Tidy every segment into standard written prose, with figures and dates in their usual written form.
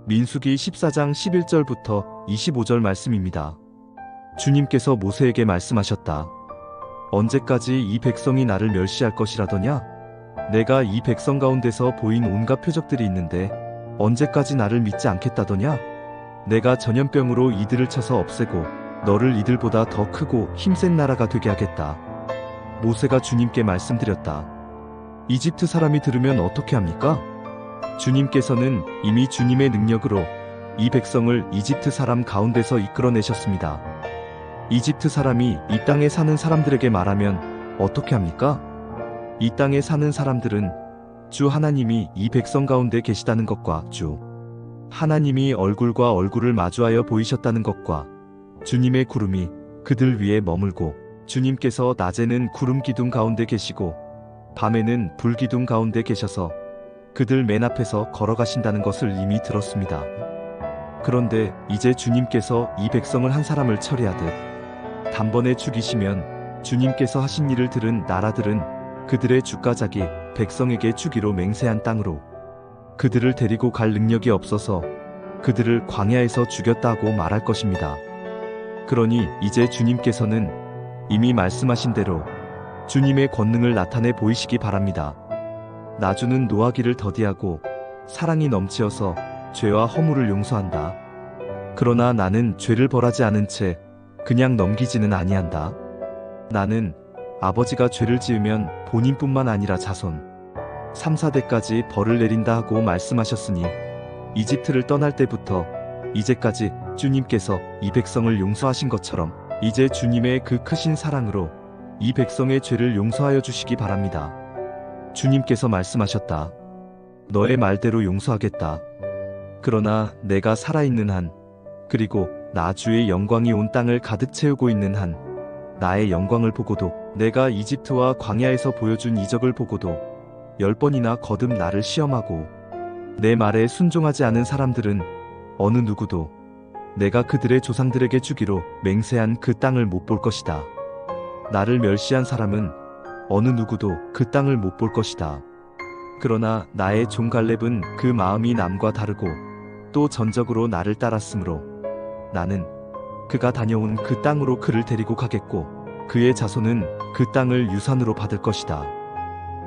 민수기 14장 11절부터 25절 말씀입니다. 주님께서 모세에게 말씀하셨다. 언제까지 이 백성이 나를 멸시할 것이라더냐? 내가 이 백성 가운데서 보인 온갖 표적들이 있는데 언제까지 나를 믿지 않겠다더냐? 내가 전염병으로 이들을 쳐서 없애고 너를 이들보다 더 크고 힘센 나라가 되게 하겠다. 모세가 주님께 말씀드렸다. 이집트 사람이 들으면 어떻게 합니까? 주님께서는 이미 주님의 능력으로 이 백성을 이집트 사람 가운데서 이끌어내셨습니다. 이집트 사람이 이 땅에 사는 사람들에게 말하면 어떻게 합니까? 이 땅에 사는 사람들은 주 하나님이 이 백성 가운데 계시다는 것과 주 하나님이 얼굴과 얼굴을 마주하여 보이셨다는 것과 주님의 구름이 그들 위에 머물고 주님께서 낮에는 구름 기둥 가운데 계시고 밤에는 불 기둥 가운데 계셔서 그들 맨 앞에서 걸어가신다는 것을 이미 들었습니다. 그런데 이제 주님께서 이 백성을 한 사람을 처리하듯 단번에 죽이시면 주님께서 하신 일을 들은 나라들은 그들의 주가작이 백성에게 주기로 맹세한 땅으로 그들을 데리고 갈 능력이 없어서 그들을 광야에서 죽였다고 말할 것입니다. 그러니 이제 주님께서는 이미 말씀하신 대로 주님의 권능을 나타내 보이시기 바랍니다. 나주는 노하기를 더디하고 사랑이 넘치어서 죄와 허물을 용서한다. 그러나 나는 죄를 벌하지 않은 채 그냥 넘기지는 아니한다. 나는 아버지가 죄를 지으면 본인뿐만 아니라 자손 3, 4대까지 벌을 내린다 하고 말씀하셨으니 이집트를 떠날 때부터 이제까지 주님께서 이 백성을 용서하신 것처럼 이제 주님의 그 크신 사랑으로 이 백성의 죄를 용서하여 주시기 바랍니다. 주님께서 말씀하셨다. 너의 말대로 용서하겠다. 그러나 내가 살아있는 한, 그리고 나 주의 영광이 온 땅을 가득 채우고 있는 한, 나의 영광을 보고도 내가 이집트와 광야에서 보여준 이적을 보고도 10번이나 거듭 나를 시험하고 내 말에 순종하지 않은 사람들은 어느 누구도 내가 그들의 조상들에게 주기로 맹세한 그 땅을 못 볼 것이다. 나를 멸시한 사람은 어느 누구도 그 땅을 못 볼 것이다. 그러나 나의 종 갈렙은 그 마음이 남과 다르고 또 전적으로 나를 따랐으므로 나는 그가 다녀온 그 땅으로 그를 데리고 가겠고 그의 자손은 그 땅을 유산으로 받을 것이다.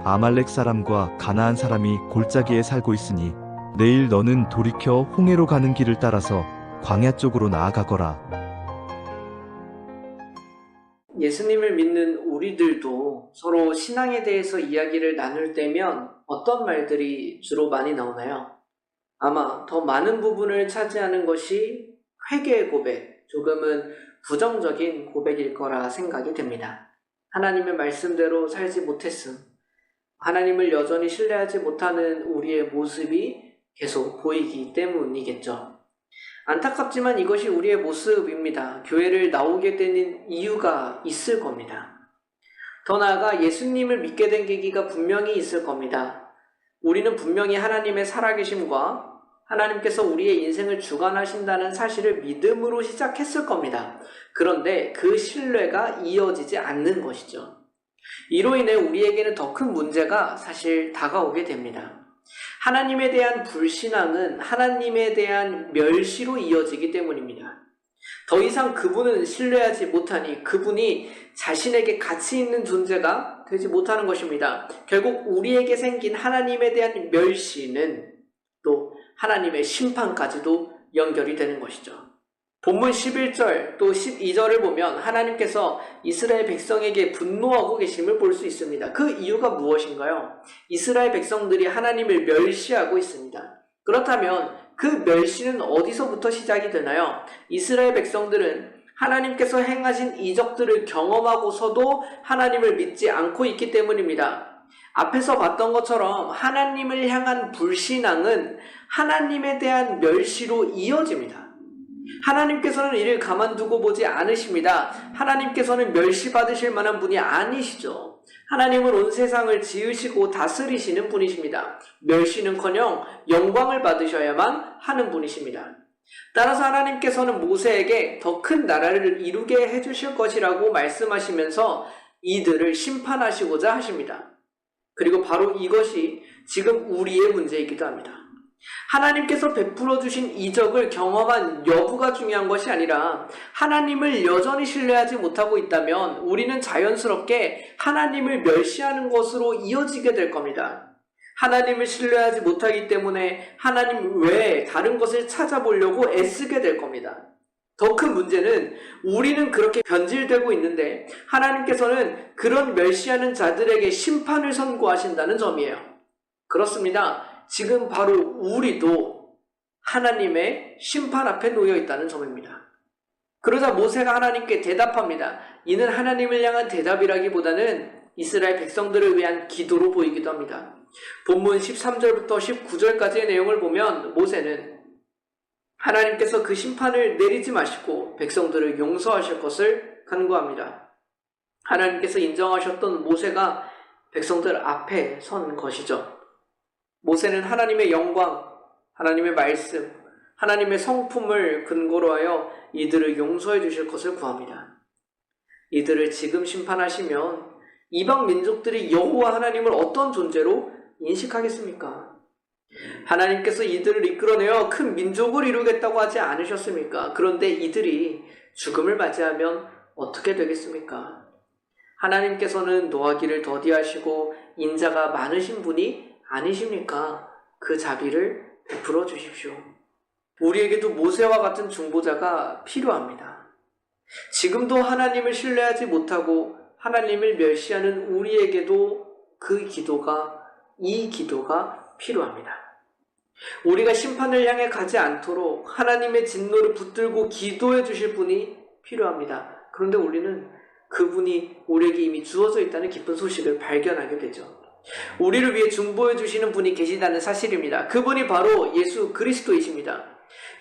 아말렉 사람과 가나안 사람이 골짜기에 살고 있으니 내일 너는 돌이켜 홍해로 가는 길을 따라서 광야 쪽으로 나아가거라. 예수님을 믿는 우리들도 서로 신앙에 대해서 이야기를 나눌 때면 어떤 말들이 주로 많이 나오나요? 아마 더 많은 부분을 차지하는 것이 회개의 고백, 조금은 부정적인 고백일 거라 생각이 됩니다. 하나님의 말씀대로 살지 못했음, 하나님을 여전히 신뢰하지 못하는 우리의 모습이 계속 보이기 때문이겠죠. 안타깝지만 이것이 우리의 모습입니다. 교회를 나오게 되는 이유가 있을 겁니다. 더 나아가 예수님을 믿게 된 계기가 분명히 있을 겁니다. 우리는 분명히 하나님의 살아계심과 하나님께서 우리의 인생을 주관하신다는 사실을 믿음으로 시작했을 겁니다. 그런데 그 신뢰가 이어지지 않는 것이죠. 이로 인해 우리에게는 더 큰 문제가 사실 다가오게 됩니다. 하나님에 대한 불신앙은 하나님에 대한 멸시로 이어지기 때문입니다. 더 이상 그분은 신뢰하지 못하니 그분이 자신에게 가치 있는 존재가 되지 못하는 것입니다. 결국 우리에게 생긴 하나님에 대한 멸시는 또 하나님의 심판까지도 연결이 되는 것이죠. 본문 11절 또 12절을 보면 하나님께서 이스라엘 백성에게 분노하고 계심을 볼 수 있습니다. 그 이유가 무엇인가요? 이스라엘 백성들이 하나님을 멸시하고 있습니다. 그렇다면 그 멸시는 어디서부터 시작이 되나요? 이스라엘 백성들은 하나님께서 행하신 이적들을 경험하고서도 하나님을 믿지 않고 있기 때문입니다. 앞에서 봤던 것처럼 하나님을 향한 불신앙은 하나님에 대한 멸시로 이어집니다. 하나님께서는 이를 가만두고 보지 않으십니다. 하나님께서는 멸시받으실 만한 분이 아니시죠. 하나님은 온 세상을 지으시고 다스리시는 분이십니다. 멸시는커녕 영광을 받으셔야만 하는 분이십니다. 따라서 하나님께서는 모세에게 더 큰 나라를 이루게 해주실 것이라고 말씀하시면서 이들을 심판하시고자 하십니다. 그리고 바로 이것이 지금 우리의 문제이기도 합니다. 하나님께서 베풀어 주신 이적을 경험한 여부가 중요한 것이 아니라 하나님을 여전히 신뢰하지 못하고 있다면 우리는 자연스럽게 하나님을 멸시하는 것으로 이어지게 될 겁니다. 하나님을 신뢰하지 못하기 때문에 하나님 외에 다른 것을 찾아보려고 애쓰게 될 겁니다. 더 큰 문제는 우리는 그렇게 변질되고 있는데 하나님께서는 그런 멸시하는 자들에게 심판을 선고하신다는 점이에요. 그렇습니다. 지금 바로 우리도 하나님의 심판 앞에 놓여 있다는 점입니다. 그러자 모세가 하나님께 대답합니다. 이는 하나님을 향한 대답이라기보다는 이스라엘 백성들을 위한 기도로 보이기도 합니다. 본문 13절부터 19절까지의 내용을 보면 모세는 하나님께서 그 심판을 내리지 마시고 백성들을 용서하실 것을 간구합니다. 하나님께서 인정하셨던 모세가 백성들 앞에 선 것이죠. 모세는 하나님의 영광, 하나님의 말씀, 하나님의 성품을 근거로 하여 이들을 용서해 주실 것을 구합니다. 이들을 지금 심판하시면 이방 민족들이 여호와 하나님을 어떤 존재로 인식하겠습니까? 하나님께서 이들을 이끌어내어 큰 민족을 이루겠다고 하지 않으셨습니까? 그런데 이들이 죽음을 맞이하면 어떻게 되겠습니까? 하나님께서는 노하기를 더디하시고 인자가 많으신 분이 아니십니까? 그 자비를 베풀어 주십시오. 우리에게도 모세와 같은 중보자가 필요합니다. 지금도 하나님을 신뢰하지 못하고 하나님을 멸시하는 우리에게도 이 기도가 필요합니다. 우리가 심판을 향해 가지 않도록 하나님의 진노를 붙들고 기도해 주실 분이 필요합니다. 그런데 우리는 그분이 우리에게 이미 주어져 있다는 기쁜 소식을 발견하게 되죠. 우리를 위해 중보해 주시는 분이 계시다는 사실입니다. 그분이 바로 예수 그리스도이십니다.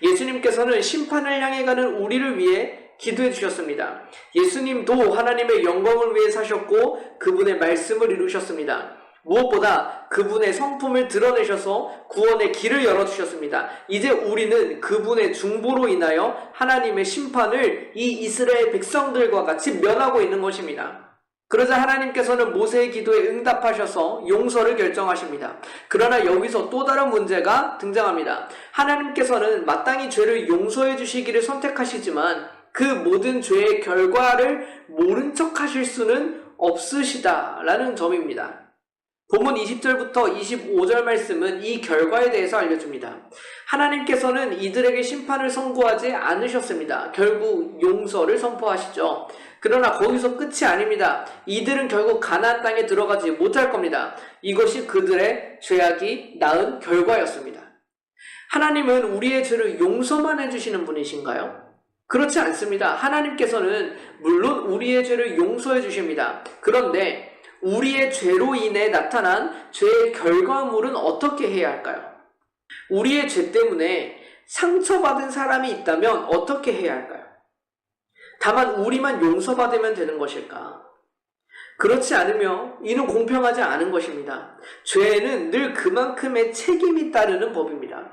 예수님께서는 심판을 향해 가는 우리를 위해 기도해 주셨습니다. 예수님도 하나님의 영광을 위해 사셨고 그분의 말씀을 이루셨습니다. 무엇보다 그분의 성품을 드러내셔서 구원의 길을 열어주셨습니다. 이제 우리는 그분의 중보로 인하여 하나님의 심판을 이 이스라엘 백성들과 같이 면하고 있는 것입니다. 그러자 하나님께서는 모세의 기도에 응답하셔서 용서를 결정하십니다. 그러나 여기서 또 다른 문제가 등장합니다. 하나님께서는 마땅히 죄를 용서해 주시기를 선택하시지만 그 모든 죄의 결과를 모른 척 하실 수는 없으시다라는 점입니다. 본문 20절부터 25절 말씀은 이 결과에 대해서 알려줍니다. 하나님께서는 이들에게 심판을 선고하지 않으셨습니다. 결국 용서를 선포하시죠. 그러나 거기서 끝이 아닙니다. 이들은 결국 가나안 땅에 들어가지 못할 겁니다. 이것이 그들의 죄악이 낳은 결과였습니다. 하나님은 우리의 죄를 용서만 해주시는 분이신가요? 그렇지 않습니다. 하나님께서는 물론 우리의 죄를 용서해 주십니다. 그런데 우리의 죄로 인해 나타난 죄의 결과물은 어떻게 해야 할까요? 우리의 죄 때문에 상처받은 사람이 있다면 어떻게 해야 할까요? 다만 우리만 용서받으면 되는 것일까? 그렇지 않으며 이는 공평하지 않은 것입니다. 죄에는 늘 그만큼의 책임이 따르는 법입니다.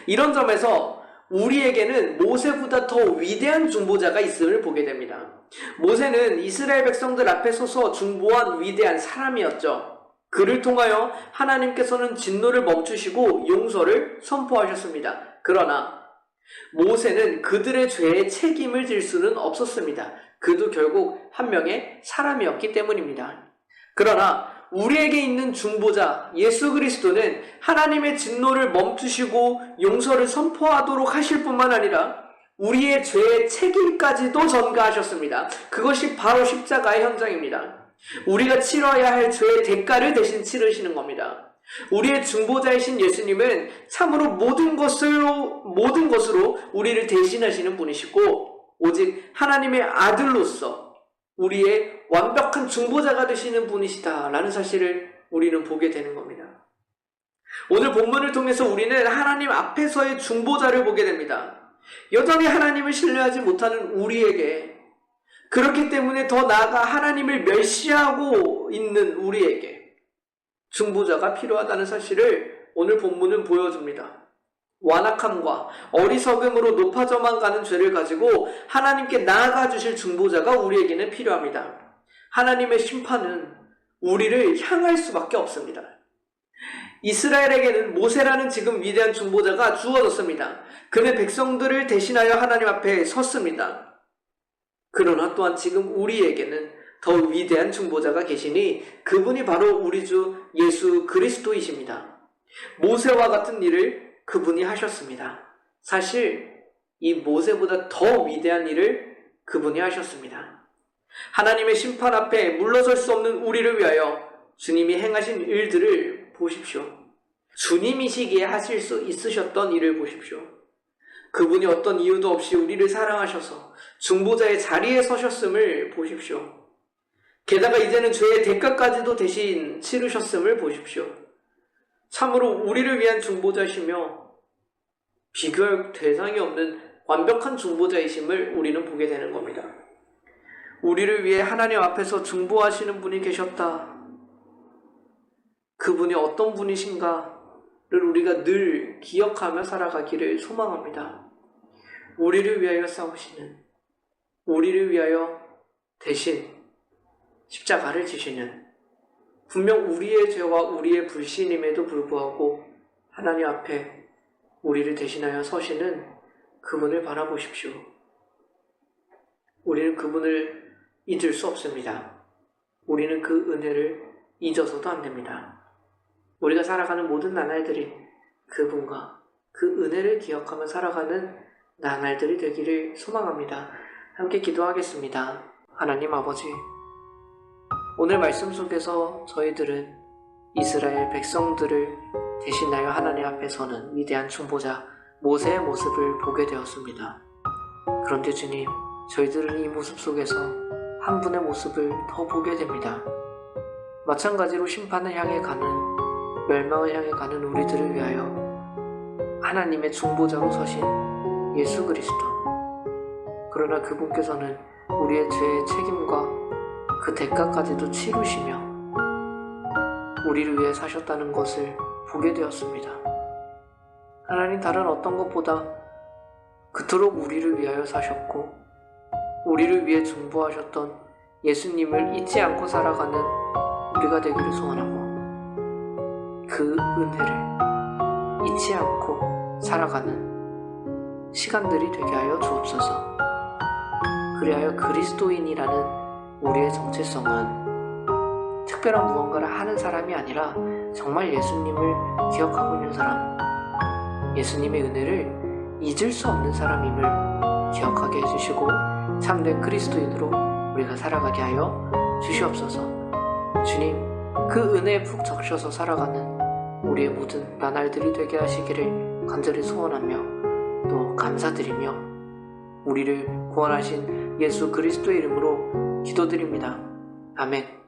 이런 점에서 우리에게는 모세보다 더 위대한 중보자가 있음을 보게 됩니다. 모세는 이스라엘 백성들 앞에 서서 중보한 위대한 사람이었죠. 그를 통하여 하나님께서는 진노를 멈추시고 용서를 선포하셨습니다. 그러나 모세는 그들의 죄에 책임을 질 수는 없었습니다. 그도 결국 한 명의 사람이었기 때문입니다. 그러나 우리에게 있는 중보자 예수 그리스도는 하나님의 진노를 멈추시고 용서를 선포하도록 하실 뿐만 아니라 우리의 죄의 책임까지도 전가하셨습니다. 그것이 바로 십자가의 현장입니다. 우리가 치러야 할 죄의 대가를 대신 치르시는 겁니다. 우리의 중보자이신 예수님은 참으로 모든 것으로 우리를 대신하시는 분이시고 오직 하나님의 아들로서 우리의 완벽한 중보자가 되시는 분이시다라는 사실을 우리는 보게 되는 겁니다. 오늘 본문을 통해서 우리는 하나님 앞에서의 중보자를 보게 됩니다. 여전히 하나님을 신뢰하지 못하는 우리에게, 그렇기 때문에 더 나아가 하나님을 멸시하고 있는 우리에게 중보자가 필요하다는 사실을 오늘 본문은 보여줍니다. 완악함과 어리석음으로 높아져만 가는 죄를 가지고 하나님께 나아가 주실 중보자가 우리에게는 필요합니다. 하나님의 심판은 우리를 향할 수밖에 없습니다. 이스라엘에게는 모세라는 지금 위대한 중보자가 주어졌습니다. 그는 백성들을 대신하여 하나님 앞에 섰습니다. 그러나 또한 지금 우리에게는 더 위대한 중보자가 계시니 그분이 바로 우리 주 예수 그리스도이십니다. 모세와 같은 일을 그분이 하셨습니다. 사실 이 모세보다 더 위대한 일을 그분이 하셨습니다. 하나님의 심판 앞에 물러설 수 없는 우리를 위하여 주님이 행하신 일들을 보십시오. 주님이시기에 하실 수 있으셨던 일을 보십시오. 그분이 어떤 이유도 없이 우리를 사랑하셔서 중보자의 자리에 서셨음을 보십시오. 게다가 이제는 죄의 대가까지도 대신 치르셨음을 보십시오. 참으로 우리를 위한 중보자시며 비교할 대상이 없는 완벽한 중보자이심을 우리는 보게 되는 겁니다. 우리를 위해 하나님 앞에서 중보하시는 분이 계셨다. 그분이 어떤 분이신가를 우리가 늘 기억하며 살아가기를 소망합니다. 우리를 위하여 싸우시는, 우리를 위하여 대신 십자가를 지시는, 분명 우리의 죄와 우리의 불신임에도 불구하고 하나님 앞에 우리를 대신하여 서시는 그분을 바라보십시오. 우리는 그분을 잊을 수 없습니다. 우리는 그 은혜를 잊어서도 안 됩니다. 우리가 살아가는 모든 나날들이 그분과 그 은혜를 기억하며 살아가는 나날들이 되기를 소망합니다. 함께 기도하겠습니다. 하나님 아버지, 오늘 말씀 속에서 저희들은 이스라엘 백성들을 대신하여 하나님 앞에 서는 위대한 중보자 모세의 모습을 보게 되었습니다. 그런데 주님, 저희들은 이 모습 속에서 한 분의 모습을 더 보게 됩니다. 마찬가지로 심판을 향해 가는, 멸망을 향해 가는 우리들을 위하여 하나님의 중보자로 서신 예수 그리스도. 그러나 그분께서는 우리의 죄의 책임과 그 대가까지도 치르시며 우리를 위해 사셨다는 것을 보게 되었습니다. 하나님, 다른 어떤 것보다 그토록 우리를 위하여 사셨고 우리를 위해 중보하셨던 예수님을 잊지 않고 살아가는 우리가 되기를 소원하고 그 은혜를 잊지 않고 살아가는 시간들이 되게 하여 주옵소서. 그리하여 그리스도인이라는 우리의 정체성은 특별한 무언가를 하는 사람이 아니라 정말 예수님을 기억하고 있는 사람, 예수님의 은혜를 잊을 수 없는 사람임을 기억하게 해주시고 참된 그리스도인으로 우리가 살아가게 하여 주시옵소서. 주님, 그 은혜에 푹 적셔서 살아가는 우리의 모든 나날들이 되게 하시기를 간절히 소원하며 또 감사드리며 우리를 구원하신 예수 그리스도의 이름으로 기도드립니다. 아멘.